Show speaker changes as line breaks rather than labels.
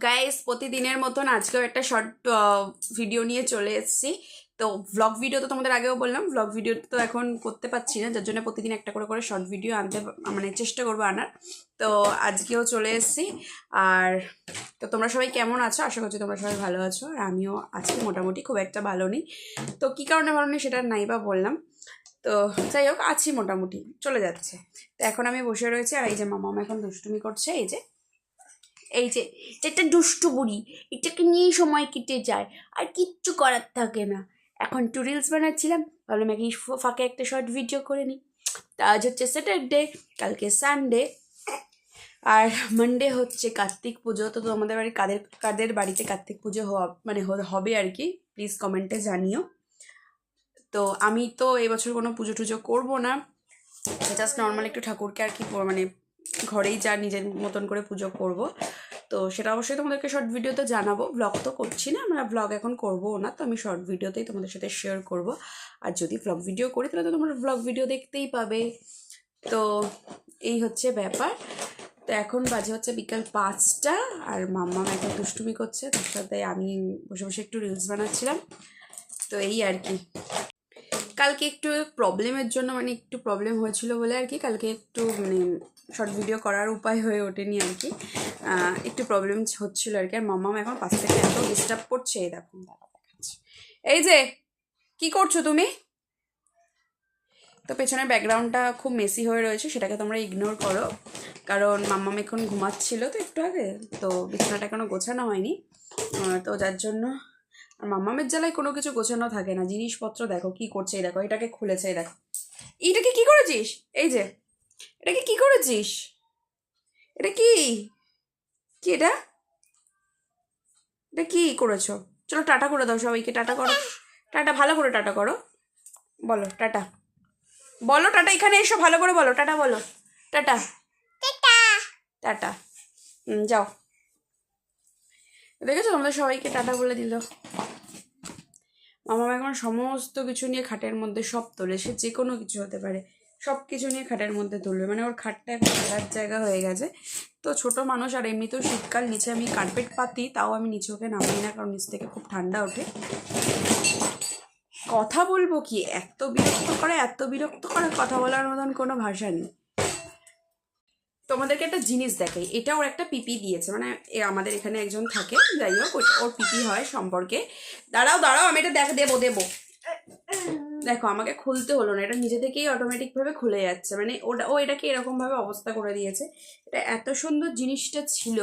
Guys, প্রতিদিনের মতন আজকেও একটা শর্ট ভিডিও নিয়ে চলে এসেছি। তো ব্লগ ভিডিও তো তোমাদের আগেও বললাম, ব্লগ ভিডিও তো এখন করতে পারছি না, যার জন্য প্রতিদিন একটা করে করে শর্ট ভিডিও আনতে মানে চেষ্টা করবো আনার। তো আজকেও চলে এসেছি। আর তো তোমরা সবাই কেমন আছো? আশা করছি তোমরা সবাই ভালো আছো, আর আমিও আছি মোটামুটি, খুব একটা ভালো নেই। তো কী কারণে ভালো নেই সেটা নাই বা বললাম। তো যাই হোক, আছি মোটামুটি, চলে যাচ্ছে। তো এখন আমি বসে রয়েছি, আর এই যে মামা এখন দুষ্টুমি করছে। এই যে একটা দুষ্টু বুড়ি, এটাকে নিয়েই সময় কেটে যায়, আর কিচ্ছু করার থাকে না। এখন একটু রিলস বানাচ্ছিলাম, ভাবলাম এই ফাঁকে একটা শর্ট ভিডিও করে নিই। তা আজ হচ্ছে স্যাটারডে, কালকে সানডে, আর মানডে হচ্ছে কার্তিক পুজো। তো তোমাদের বাড়ি কাদের কাদের বাড়িতে কার্তিক পুজো মানে হবে আর কি, প্লিজ কমেন্টে জানিও। তো আমি তো এবছর কোনো পুজো টুজো করবো না, জাস্ট নর্মাল একটু ঠাকুরকে আর কি মানে ঘরেই যা নিজের মতন করে পুজো করব। তো সেটা অবশ্যই তোমাদেরকে শর্ট ভিডিওতে জানাবো, ব্লগ তো করছি না, আমরা ব্লগ এখন করবো না, তো আমি শর্ট ভিডিওতেই তোমাদের সাথে শেয়ার করব। আর যদি ব্লগ ভিডিও করি তাহলে তো তোমরা ব্লগ ভিডিও দেখতেই পাবে। তো এই হচ্ছে ব্যাপার। তো এখন বাজে হচ্ছে বিকাল 5টা, আর মাম্মা এখন দুষ্টুমি করছে, তার সাথে আমি বসে বসে একটু রিলস বানাচ্ছিলাম। তো এই আর কি, কালকে একটু প্রবলেমের জন্য মানে একটু প্রবলেম হয়েছিল বলে আর কি কালকে একটু মানে শর্ট ভিডিও করার উপায় হয়ে ওঠেনি আর কি, একটু প্রবলেম হচ্ছিল আর কি। আর মাম্মা এখন পাশ থেকে এত ডিস্টার্ব করছে, এই দেখো দেখাচ্ছে। এই যে কি করছো তুমি? তো পেছনের ব্যাকগ্রাউন্ডটা খুব মেসি হয়ে রয়েছে, সেটাকে তোমরা ইগনোর করো, কারণ মাম্মাম এখন ঘুমাচ্ছিল তো একটু আগে, তো বিছানাটা এখনো গোছানো হয়নি। তো যার জন্য আর মাম্মামের জ্বালায় কোনো কিছু গোছানো থাকে না। জিনিসপত্র দেখো কি করছে, এই দেখো এটাকে খুলেছে, এই দেখো এইটাকে কি করেছিস, এই যে এটাকে কি করেছিস, এটা কি কি এটা এটা কি করেছো? চলো টাটা করে দাও, সবাইকে টাটা করো, টাটা ভালো করে টাটা করো, বলো টাটা, বলো টাটা, এখানে এসো ভালো করে বলো টাটা, বলো টাটা টাটা। যাও, দেখেছো তোমাদের সবাইকে টাটা বলে দিল। মামা এখন সমস্ত কিছু নিয়ে খাটের মধ্যে সব তোলে, সে যে কোনো কিছু হতে পারে, সব কিছু নিয়ে খাটের মধ্যে তুলবে, মানে ওর খাটটা এখন খেলার জায়গা হয়ে গেছে। তো ছোট মানুষ, আর এমনিতেও শীতকাল, নিচে আমি কার্পেট পাতি, তাও আমি নিচে ওকে নামাই না, কারণ নিচ থেকে খুব ঠান্ডা ওঠে। কথা বলবো কি, এত বিরক্ত করে কথা বলার মতন কোনো ভাষা নেই। তোমাদেরকে একটা জিনিস দেখাই, এটা ওর একটা পিপি দিয়েছে, মানে আমাদের এখানে একজন থাকে, যাই হোক ওর পিপি হয় সম্পর্কে। দাঁড়াও আমি এটা দেবো দেখো, আমাকে খুলতে হলো না, এটা নিজে থেকেই অটোমেটিকভাবে খুলে যাচ্ছে, মানে ও এটাকে এরকমভাবে অবস্থা করে দিয়েছে। এটা এত সুন্দর জিনিসটা ছিল,